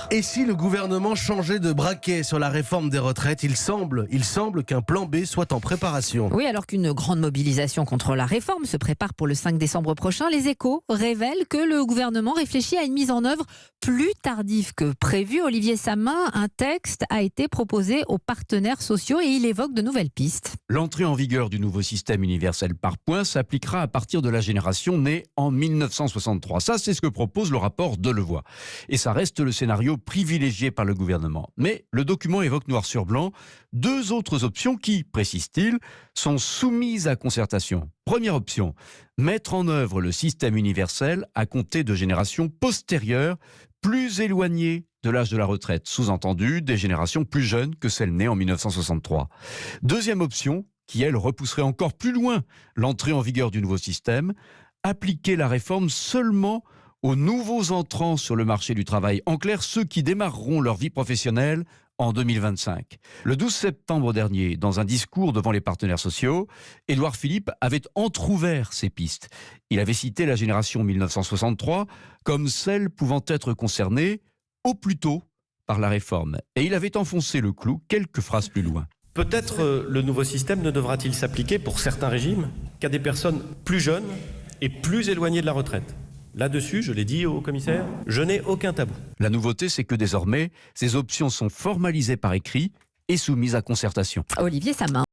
Et si le gouvernement changeait de braquet sur la réforme des retraites, il semble qu'un plan B soit en préparation. Oui, alors qu'une grande mobilisation contre la réforme se prépare pour le 5 décembre prochain, les Échos révèlent que le gouvernement réfléchit à une mise en œuvre plus tardive que prévu. Olivier Samin, un texte a été proposé aux partenaires sociaux et il évoque de nouvelles pistes. L'entrée en vigueur du nouveau système universel par points s'appliquera à partir de la génération née en 1963. Ça, c'est ce que propose le rapport Delevoye. Et ça reste le scénario privilégié par le gouvernement. Mais le document évoque noir sur blanc deux autres options qui, précise-t-il, sont soumises à concertation. Première option, mettre en œuvre le système universel à compter de générations postérieures, plus éloignées de l'âge de la retraite, sous-entendu des générations plus jeunes que celles nées en 1963. Deuxième option, qui elle repousserait encore plus loin l'entrée en vigueur du nouveau système, appliquer la réforme seulement aux nouveaux entrants sur le marché du travail. En clair, ceux qui démarreront leur vie professionnelle en 2025. Le 12 septembre dernier, dans un discours devant les partenaires sociaux, Édouard Philippe avait entrouvert ces pistes. Il avait cité la génération 1963 comme celle pouvant être concernée au plus tôt par la réforme. Et il avait enfoncé le clou quelques phrases plus loin. Peut-être le nouveau système ne devra-t-il s'appliquer pour certains régimes qu'à des personnes plus jeunes et plus éloignées de la retraite. Là-dessus, je l'ai dit au commissaire, je n'ai aucun tabou. La nouveauté, c'est que désormais, ces options sont formalisées par écrit et soumises à concertation. Olivier Samin.